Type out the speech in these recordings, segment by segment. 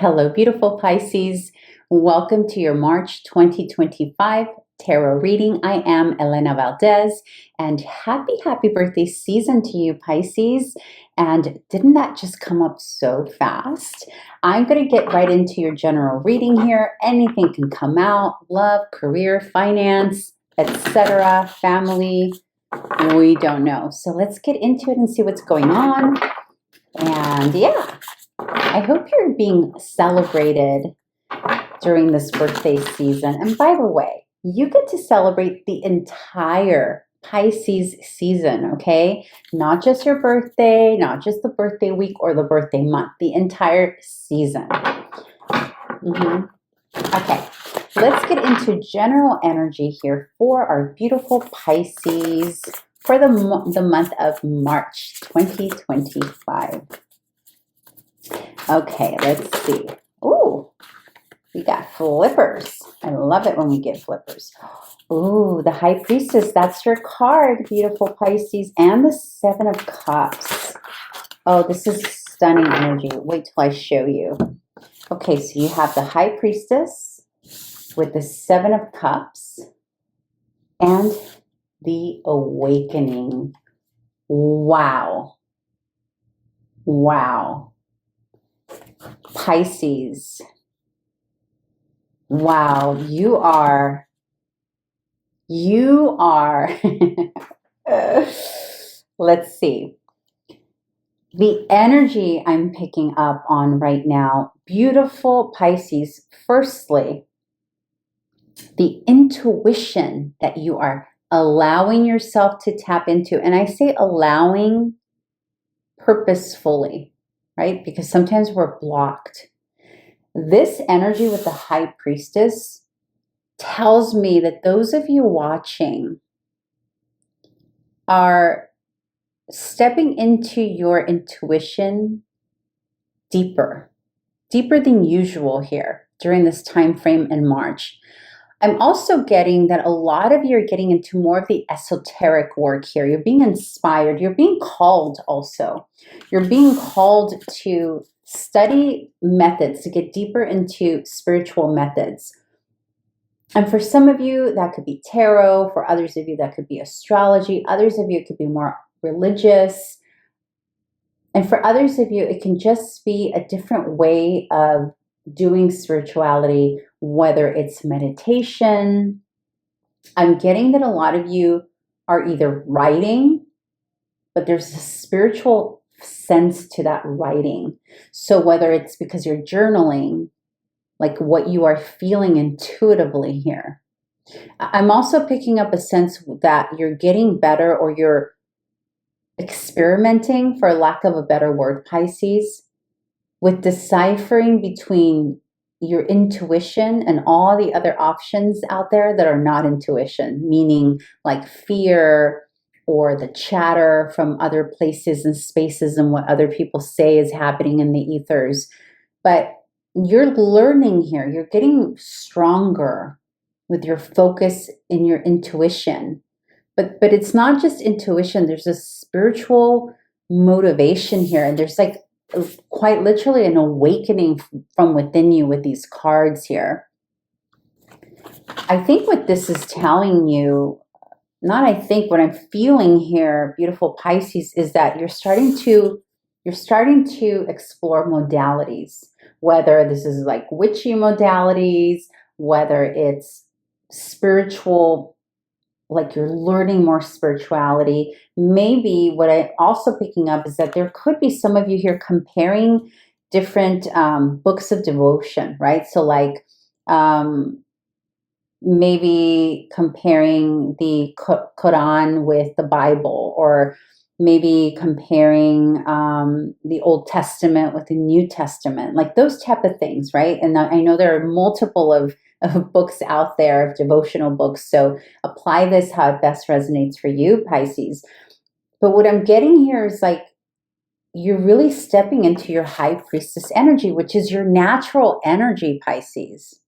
Hello, beautiful Pisces. Welcome to your March 2025 tarot reading. I am Elena Valdez, and happy birthday season to you, Pisces. And didn't that just come up so fast? I'm going to get right into your general reading here. Anything can come out: love, career, finance, etc., family. We don't know. So let's get into it and see what's going on. And yeah, I hope you're being celebrated during this birthday season. And by the way, you get to celebrate the entire Pisces season, okay? Not just your birthday, not just the birthday week or the birthday month, the entire season. Okay, let's get into general energy here for our beautiful Pisces for the month of March 2025. Okay, let's see. Ooh, we got flippers. I love it when we get flippers. Ooh, the High Priestess, that's your card, beautiful Pisces, and the Seven of Cups. Oh, this is stunning energy. Wait till I show you. Okay, so you have the High Priestess with the Seven of Cups and the Awakening. Wow. Wow. Pisces. Wow, you are, let's see. The energy I'm picking up on right now, beautiful Pisces, firstly, the intuition that you are allowing yourself to tap into. And I say allowing purposefully, right? Because sometimes we're blocked. This energy with the High Priestess tells me that those of you watching are stepping into your intuition deeper than usual here during this time frame in March. I'm also getting that a lot of you are getting into more of the esoteric work here. You're being inspired. You're being called also. You're being called to study methods, to get deeper into spiritual methods. And for some of you, that could be tarot. For others of you, that could be astrology. Others of you, it could be more religious. And for others of you, it can just be a different way of doing spirituality, whether it's meditation. I'm getting that a lot of you are either writing, but there's a spiritual sense to that writing. So whether it's because you're journaling, like what you are feeling intuitively here. I'm also picking up a sense that you're getting better, or you're experimenting, for lack of a better word, Pisces, with deciphering between your intuition and all the other options out there that are not intuition, meaning like fear or the chatter from other places and spaces and what other people say is happening in the ethers. But you're learning here. You're getting stronger with your focus in your intuition. But it's not just intuition. There's a spiritual motivation here. And there's like quite literally an awakening from within you with these cards here. I think what this is telling you, what I'm feeling here, beautiful Pisces, is that you're starting to explore modalities, whether this is like witchy modalities, whether it's spiritual, like you're learning more spirituality. Maybe what I'm also picking up is that there could be some of you here comparing different books of devotion, right? So like maybe comparing the Quran with the Bible, or maybe comparing the Old Testament with the New Testament, like those type of things, right? And I know there are multiple of books out there, of devotional books. So apply this how it best resonates for you, Pisces. But what I'm getting here is like, you're really stepping into your High Priestess energy, which is your natural energy, Pisces.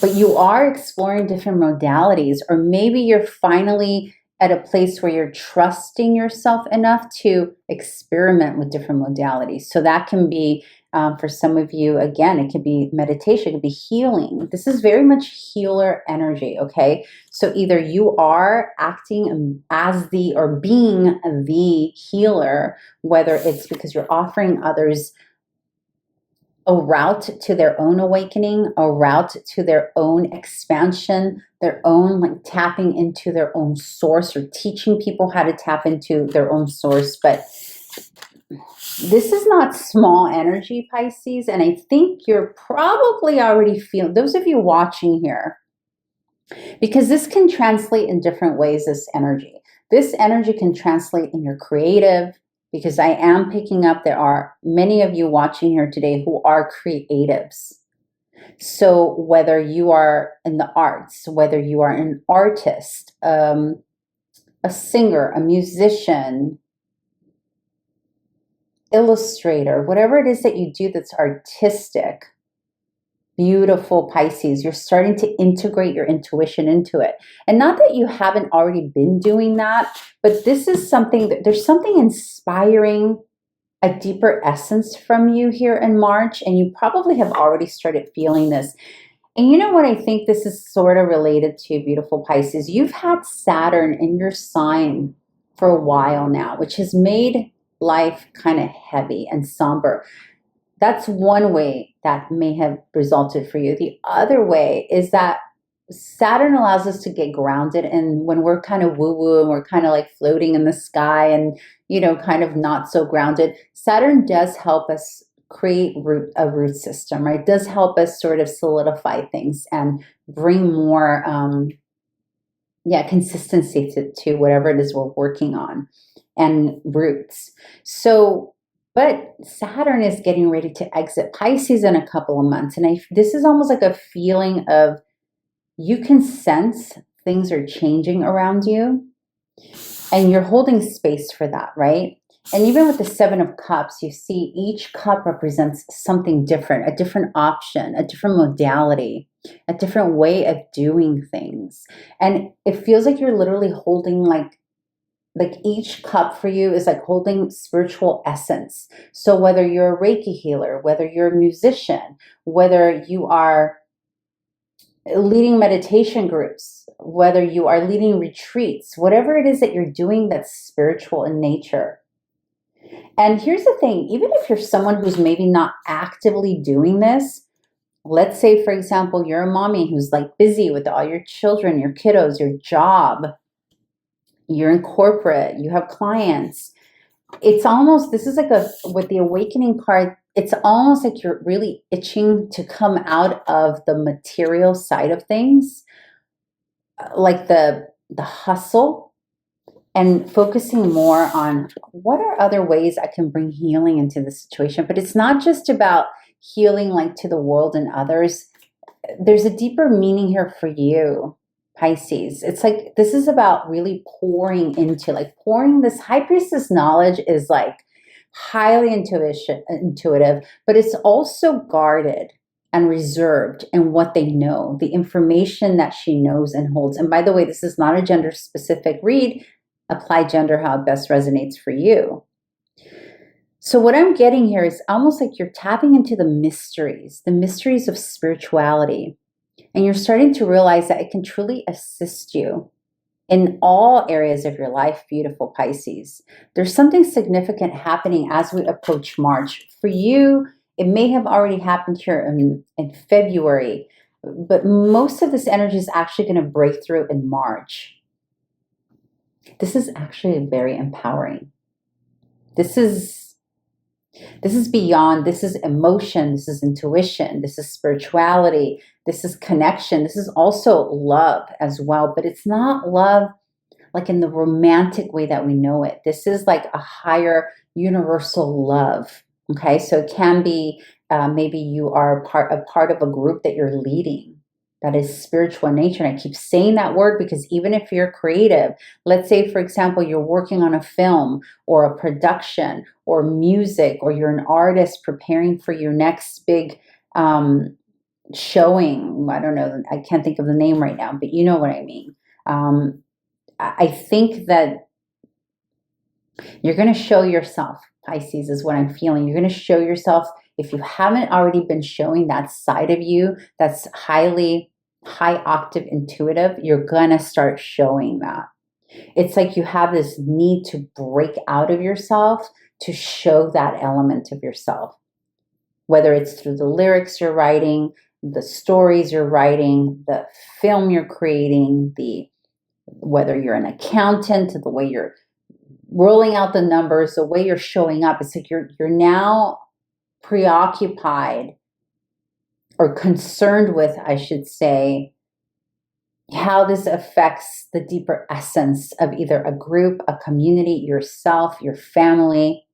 But you are exploring different modalities, or maybe you're finally at a place where you're trusting yourself enough to experiment with different modalities. So that can be For some of you, again, it could be meditation, it could be healing. This is very much healer energy, okay? So either you are acting as the, or being the healer, whether it's because you're offering others a route to their own awakening, a route to their own expansion, their own like tapping into their own source, or teaching people how to tap into their own source. But this is not small energy, Pisces, and I think you're probably already feeling, those of you watching here, because this can translate in different ways, this energy. This energy can translate in your creative, because I am picking up there are many of you watching here today who are creatives. So whether you are in the arts, whether you are an artist, a singer, a musician, illustrator, whatever it is that you do that's artistic, beautiful Pisces, you're starting to integrate your intuition into it. And not that you haven't already been doing that, but this is something that there's something inspiring, a deeper essence from you here in March, and you probably have already started feeling this. And you know what I think this is sort of related to, beautiful Pisces? You've had Saturn in your sign for a while now, which has made life kind of heavy and somber. That's one way that may have resulted for you. The other way is that Saturn allows us to get grounded, and when we're kind of woo-woo and we're kind of like floating in the sky and, you know, kind of not so grounded, Saturn does help us create a root system, right? It does help us sort of solidify things and bring more consistency to whatever it is we're working on, and roots. So but Saturn is getting ready to exit Pisces in a couple of months. And this is almost like a feeling of, you can sense things are changing around you, and you're holding space for that, right? And even with the Seven of Cups, you see each cup represents something different, a different option, a different modality, a different way of doing things. And it feels like you're literally holding like each cup for you is like holding spiritual essence. So whether you're a Reiki healer, whether you're a musician, whether you are leading meditation groups, whether you are leading retreats, whatever it is that you're doing that's spiritual in nature. And here's the thing, even if you're someone who's maybe not actively doing this, let's say, for example, you're a mommy who's like busy with all your children, your kiddos, your job, you're in corporate, you have clients. It's almost, this is like with the awakening card, it's almost like you're really itching to come out of the material side of things, like the hustle, and focusing more on what are other ways I can bring healing into the situation. But it's not just about healing like to the world and others. There's a deeper meaning here for you, Pisces. It's like, this is about really pouring this High Priestess knowledge is like highly intuitive, but it's also guarded and reserved in what they know, the information that she knows and holds. And by the way, this is not a gender specific read. Apply gender how it best resonates for you. So what I'm getting here is almost like you're tapping into the mysteries of spirituality. And you're starting to realize that it can truly assist you in all areas of your life, beautiful Pisces. There's something significant happening as we approach March. For you, it may have already happened here in February, but most of this energy is actually going to break through in March. This is actually very empowering. This is beyond, this is emotion, this is intuition, this is spirituality, this is connection, this is also love as well, but it's not love like in the romantic way that we know it. This is like a higher universal love, okay? So it can be, maybe you are a part of a group that you're leading that is spiritual in nature. And I keep saying that word because even if you're creative, let's say, for example, you're working on a film or a production or music, or you're an artist preparing for your next big showing. I don't know, I can't think of the name right now, but you know what I mean. I think that you're going to show yourself, Pisces, is what I'm feeling. You're going to show yourself if you haven't already been showing that side of you that's high octave intuitive, you're gonna start showing that. It's like you have this need to break out of yourself to show that element of yourself, whether it's through the lyrics you're writing, the stories you're writing, the film you're creating, whether you're an accountant, the way you're rolling out the numbers, the way you're showing up. It's like you're now preoccupied or concerned with, I should say, how this affects the deeper essence of either a group, a community, yourself, your family,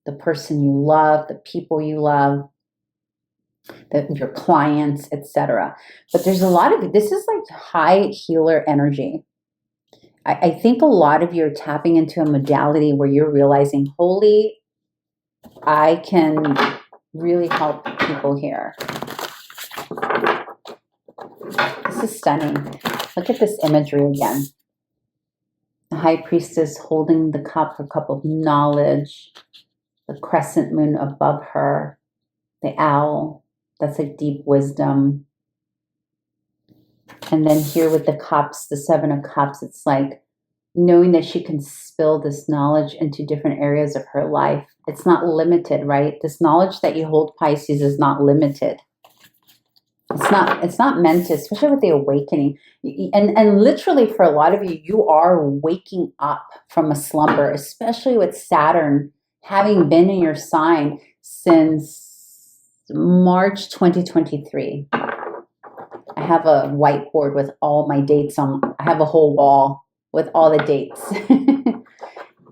the person you love, the people you love, your clients, etc. But there's a lot of, this is like high healer energy. I think a lot of you are tapping into a modality where you're realizing, holy, I can really help people here. This is stunning. Look at this imagery again. The high priestess holding the cup, her cup of knowledge, the crescent moon above her, the owl, that's like deep wisdom. And then here with the cups, the 7 of cups, it's like knowing that she can spill this knowledge into different areas of her life. It's not limited, right? This knowledge that you hold, Pisces, is not limited. It's not meant to, especially with the awakening. And literally for a lot of you, you are waking up from a slumber, especially with Saturn having been in your sign since March 2023. I have a whiteboard with all my dates on. I have a whole wall with all the dates.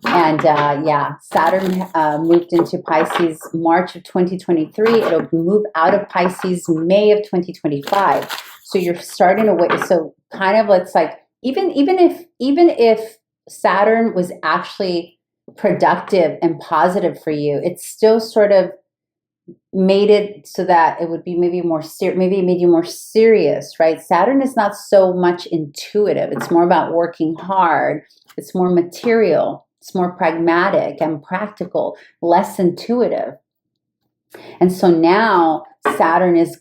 And yeah, Saturn moved into Pisces March of 2023. It'll move out of Pisces May of 2025. So you're starting to wait. So kind of, it's like, even if Saturn was actually productive and positive for you, it's still sort of made it so that it would be maybe more maybe it made you more serious, right? Saturn is not so much intuitive. It's more about working hard. It's more material. It's more pragmatic and practical, less intuitive. And so now Saturn is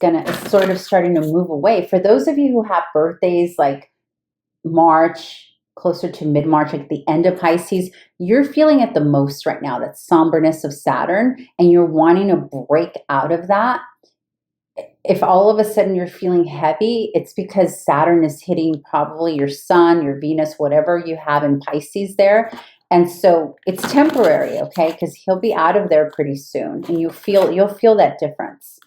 sort of starting to move away. For those of you who have birthdays like March, closer to mid-March, like the end of Pisces, you're feeling it the most right now, that somberness of Saturn, and you're wanting to break out of that. If all of a sudden you're feeling heavy, it's because Saturn is hitting probably your Sun, your Venus, whatever you have in Pisces there. And so it's temporary, okay? Because he'll be out of there pretty soon, and you'll feel that difference.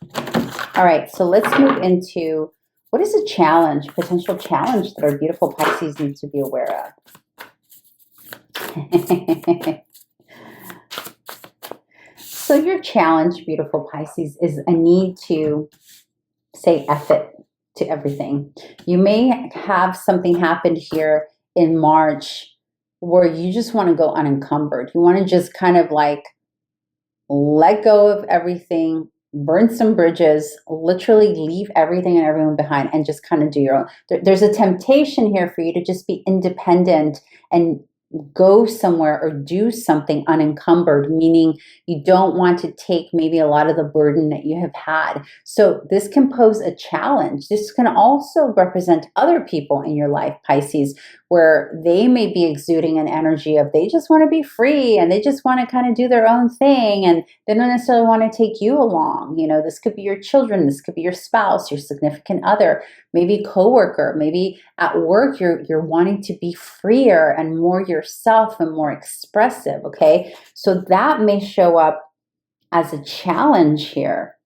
All right, so let's move into, what is a challenge, potential challenge that our beautiful Pisces need to be aware of? So your challenge, beautiful Pisces, is a need to say F it to everything. You may have something happen here in March where you just want to go unencumbered. You want to just kind of like let go of everything, burn some bridges, literally leave everything and everyone behind and just kind of do your own. There's a temptation here for you to just be independent and go somewhere or do something unencumbered, meaning you don't want to take maybe a lot of the burden that you have had. So this can pose a challenge. This can also represent other people in your life, Pisces, where they may be exuding an energy of they just want to be free and they just want to kind of do their own thing, and they don't necessarily want to take you along. You know, this could be your children, this could be your spouse, your significant other, maybe coworker, maybe at work you're wanting to be freer and more yourself and more expressive, okay? So that may show up as a challenge here.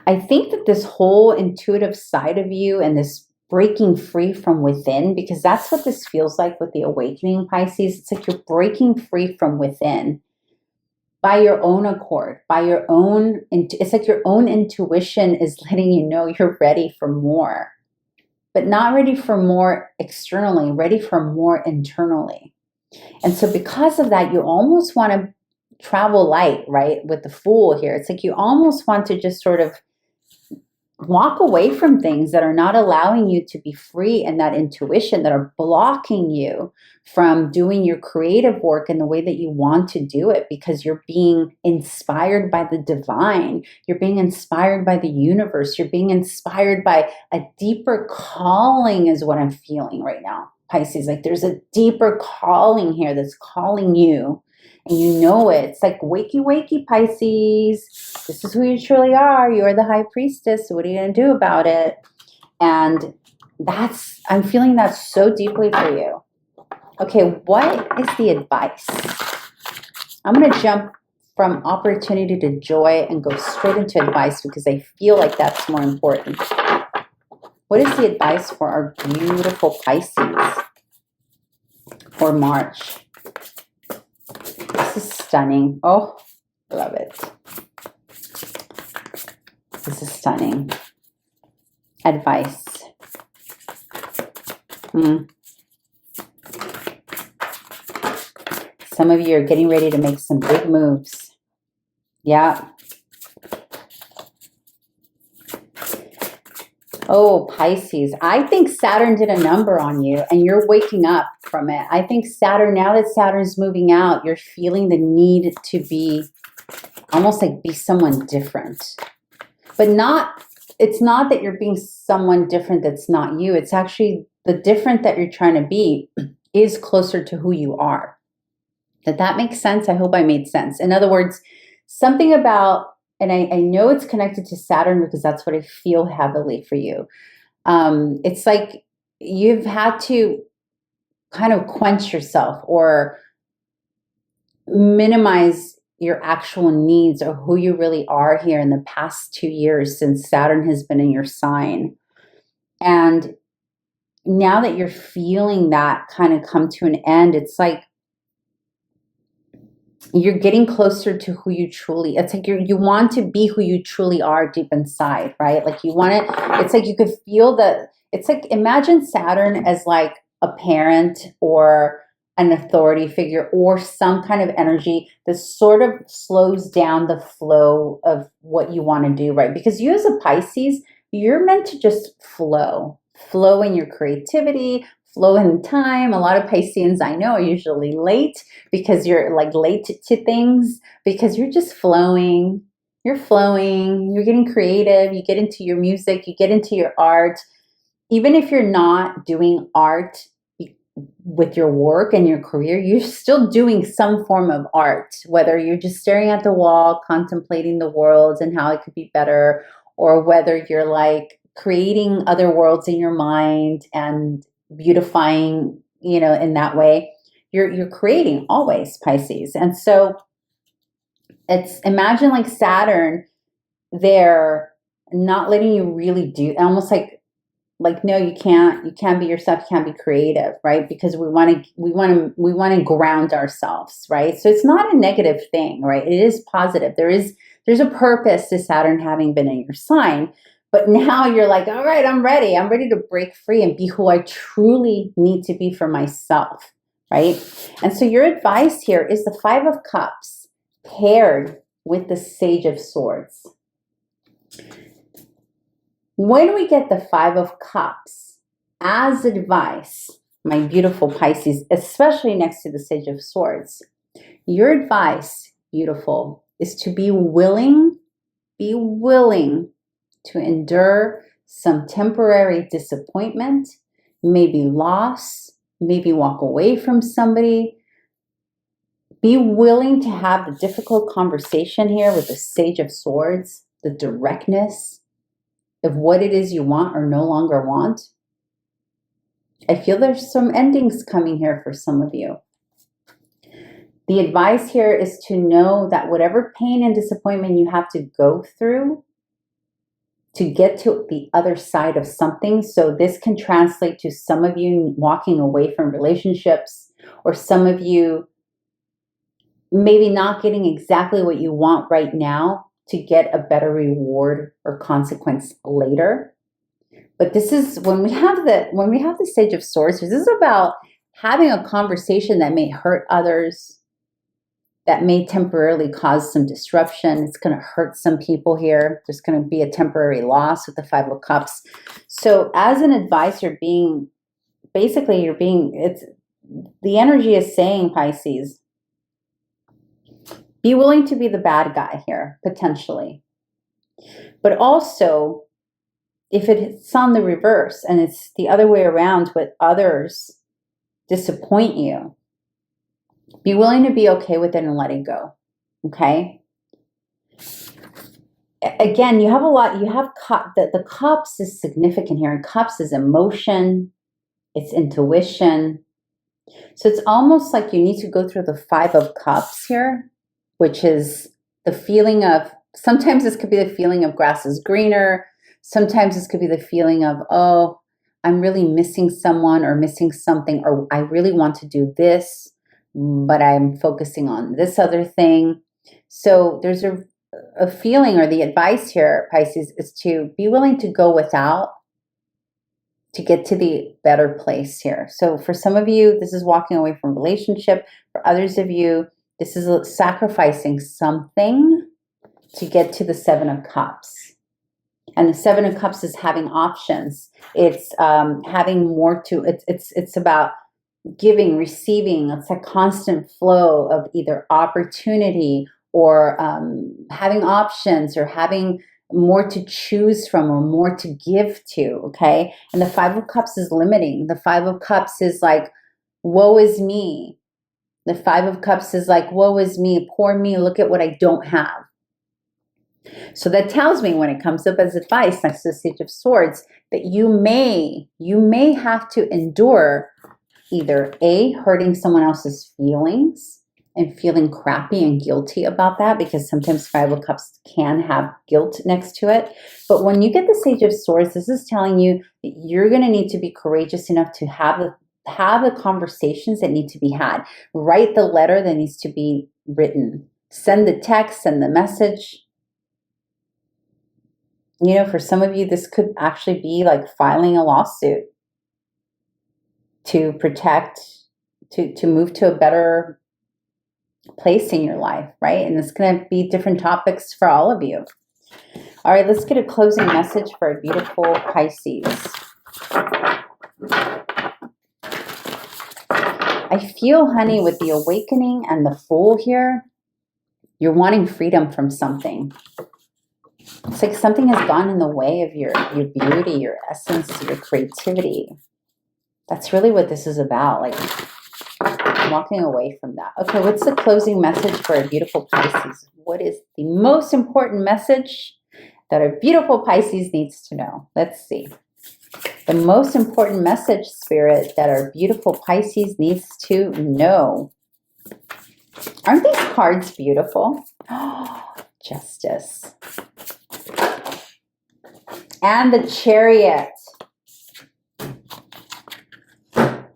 I think that this whole intuitive side of you and this breaking free from within, because that's what this feels like with the awakening, Pisces. It's like you're breaking free from within by your own accord, by your own, it's like your own intuition is letting you know you're ready for more, but not ready for more externally, ready for more internally. And so because of that, you almost want to travel light, right? With the Fool here, it's like you almost want to just sort of walk away from things that are not allowing you to be free and that intuition, that are blocking you from doing your creative work in the way that you want to do it, because you're being inspired by the divine. You're being inspired by the universe. You're being inspired by a deeper calling is what I'm feeling right now, Pisces. Like there's a deeper calling here that's calling you. And you know it. It's like, wakey, wakey, Pisces. This is who you truly are. You are the high priestess. So what are you going to do about it? And I'm feeling that so deeply for you. Okay, what is the advice? I'm going to jump from opportunity to joy and go straight into advice because I feel like that's more important. What is the advice for our beautiful Pisces for March? This is stunning. Oh, I love it. This is stunning. Advice. Some of you are getting ready to make some big moves. Yeah. Oh, Pisces. I think Saturn did a number on you and you're waking up from it. I think Saturn, now that Saturn's moving out, you're feeling the need to be almost like be someone different. But it's not that you're being someone different that's not you. It's actually the different that you're trying to be is closer to who you are. Did that make sense? I hope I made sense. In other words, something about, and I know it's connected to Saturn because that's what I feel heavily for you. It's like you've had to kind of quench yourself or minimize your actual needs or who you really are here in the past 2 years since Saturn has been in your sign. And now that you're feeling that kind of come to an end, it's like you're getting closer to who you truly, it's like you want to be who you truly are deep inside, right? Like you want to, it's like you could feel that, it's like imagine Saturn as like a parent or an authority figure or some kind of energy that sort of slows down the flow of what you want to do, right? Because you as a Pisces, you're meant to just flow in your creativity, flow in time. A lot of Pisceans I know are usually late because you're like late to things because you're just flowing. You're flowing, you're getting creative, you get into your music, you get into your art. Even if you're not doing art with your work and your career, you're still doing some form of art, whether you're just staring at the wall, contemplating the world and how it could be better, or whether you're like creating other worlds in your mind and beautifying, you know, in that way. You're creating always, Pisces. And so it's, imagine like Saturn there not letting you really do, almost like no, you can't be yourself, you can't be creative, right? Because we want to ground ourselves, right? So it's not a negative thing, right? It is positive. There's a purpose to Saturn having been in your sign. But now you're like, all right, I'm ready to break free and be who I truly need to be for myself, right? And so your advice here is the 5 of Cups paired with the Sage of Swords. When we get the 5 of Cups as advice, my beautiful Pisces, especially next to the Sage of Swords, your advice, beautiful, is to be willing to endure some temporary disappointment, maybe loss, maybe walk away from somebody. Be willing to have the difficult conversation here with the Sage of Swords, the directness of what it is you want or no longer want. I feel there's some endings coming here for some of you. The advice here is to know that whatever pain and disappointment you have to go through to get to the other side of something. So this can translate to some of you walking away from relationships, or some of you maybe not getting exactly what you want right now to get a better reward or consequence later. But this is when we have the Sage of Swords, this is about having a conversation that may hurt others, that may temporarily cause some disruption. It's going to hurt some people here. There's going to be a temporary loss with the Five of Cups. So as an advice, the energy is saying, Pisces, be willing to be the bad guy here, potentially. But also, if it's on the reverse and it's the other way around, with others disappoint you, be willing to be okay with it and let it go. Okay? Again, you have the cups is significant here, and cups is emotion, it's intuition. So it's almost like you need to go through the Five of Cups here, which is the feeling of, sometimes this could be the feeling of grass is greener. Sometimes this could be the feeling of, oh, I'm really missing someone or missing something, or I really want to do this, but I'm focusing on this other thing. So there's a feeling, or the advice here, Pisces, is to be willing to go without to get to the better place here. So for some of you, this is walking away from a relationship. For others of you, this is sacrificing something to get to the Seven of Cups. And the Seven of Cups is having options. It's having more to, it's about giving, receiving. It's a constant flow of either opportunity or having options, or having more to choose from or more to give to, okay? And the Five of Cups is limiting. The Five of Cups is like, woe is me. The Five of Cups is like, woe is me, poor me, look at what I don't have. So that tells me, when it comes up as advice next to the Sage of Swords, that you may have to endure either A, hurting someone else's feelings and feeling crappy and guilty about that, because sometimes Five of Cups can have guilt next to it. But when you get the Sage of Swords, this is telling you that you're going to need to be courageous enough to have the conversations that need to be had. Write the letter that needs to be written. Send the text, send the message. You know, for some of you, this could actually be like filing a lawsuit to protect, to move to a better place in your life, right? And it's going to be different topics for all of you. All right, let's get a closing message for a beautiful Pisces. I feel, honey, with the awakening and the Fool here, you're wanting freedom from something. It's like something has gone in the way of your beauty, your essence, your creativity. That's really what this is about, like walking away from that. Okay, what's the closing message for a beautiful Pisces? What is the most important message that a beautiful Pisces needs to know? Let's see. The most important message, Spirit, that our beautiful Pisces needs to know. Aren't these cards beautiful? Justice. And the Chariot.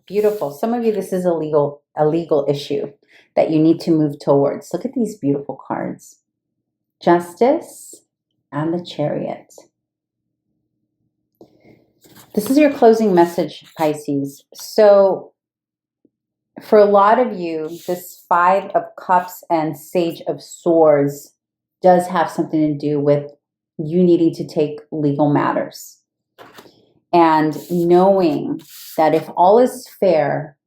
Beautiful. Some of you, this is a legal issue that you need to move towards. Look at these beautiful cards. Justice and the Chariot. This is your closing message, Pisces. So for a lot of you, this Five of Cups and Sage of Swords does have something to do with you needing to take legal matters. And knowing that if all is fair,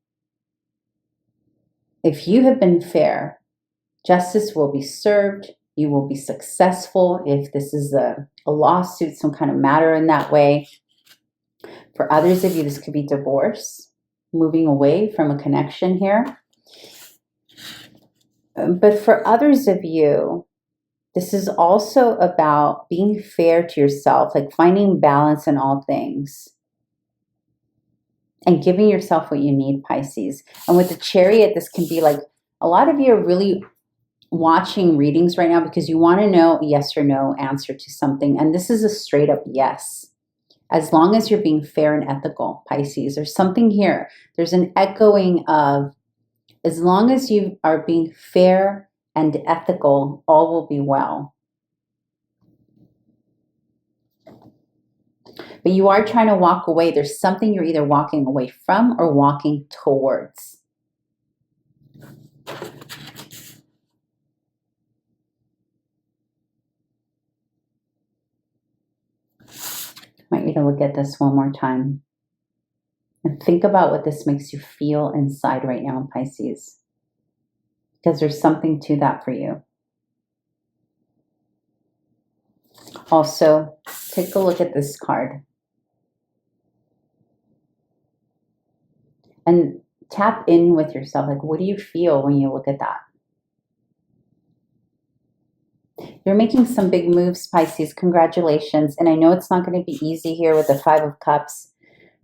if you have been fair, justice will be served. You will be successful if this is a lawsuit, some kind of matter in that way. For others of you, this could be divorce, moving away from a connection here. But for others of you, this is also about being fair to yourself, like finding balance in all things and giving yourself what you need, Pisces. And with the Chariot, this can be like, a lot of you are really watching readings right now because you want to know yes or no answer to something. And this is a straight up yes. As long as you're being fair and ethical, Pisces, there's something here. There's an echoing of, as long as you are being fair and ethical, all will be well. But you are trying to walk away. There's something you're either walking away from or walking towards. I want you to look at this one more time and think about what this makes you feel inside right now in Pisces, because there's something to that for you. Also, take a look at this card and tap in with yourself. Like, what do you feel when you look at that? You're making some big moves, Pisces. Congratulations. And I know it's not going to be easy here with the Five of Cups,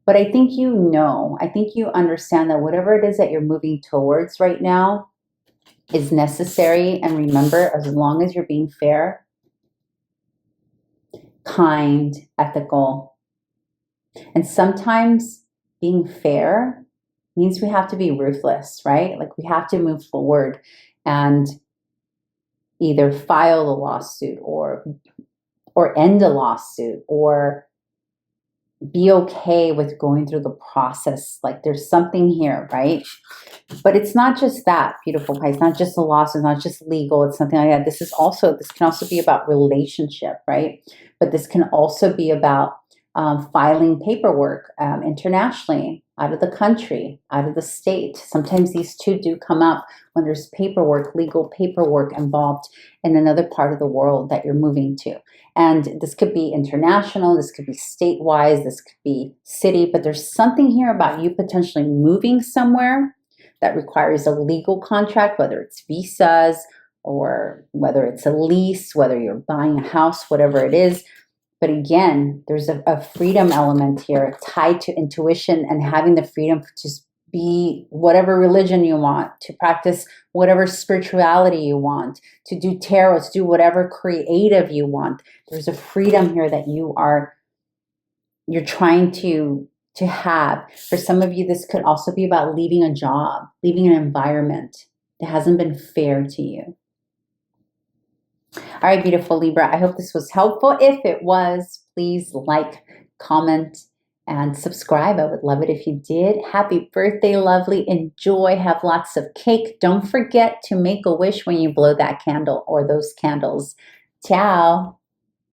but I think you know, I think you understand that whatever it is that you're moving towards right now is necessary. And remember, as long as you're being fair, kind, ethical, and sometimes being fair means we have to be ruthless, right? Like we have to move forward and either file a lawsuit or end a lawsuit or be okay with going through the process. Like there's something here, right? But it's not just that, beautiful Pisces, not just a lawsuit, not just legal, it's something like that. This can also be about relationship, right? But this can also be about filing paperwork internationally, out of the country, out of the state. Sometimes these two do come up when there's paperwork, legal paperwork involved in another part of the world that you're moving to. And this could be international, this could be state-wise, this could be city, but there's something here about you potentially moving somewhere that requires a legal contract, whether it's visas or whether it's a lease, whether you're buying a house, whatever it is. But again, there's a freedom element here tied to intuition and having the freedom to be whatever religion you want, to practice whatever spirituality you want, to do tarot, to do whatever creative you want. There's a freedom here that you're trying to have. For some of you, this could also be about leaving a job, leaving an environment that hasn't been fair to you. All right, beautiful Libra, I hope this was helpful. If it was, please like, comment, and subscribe. I would love it if you did. Happy birthday, lovely. Enjoy. Have lots of cake. Don't forget to make a wish when you blow that candle or those candles. Ciao.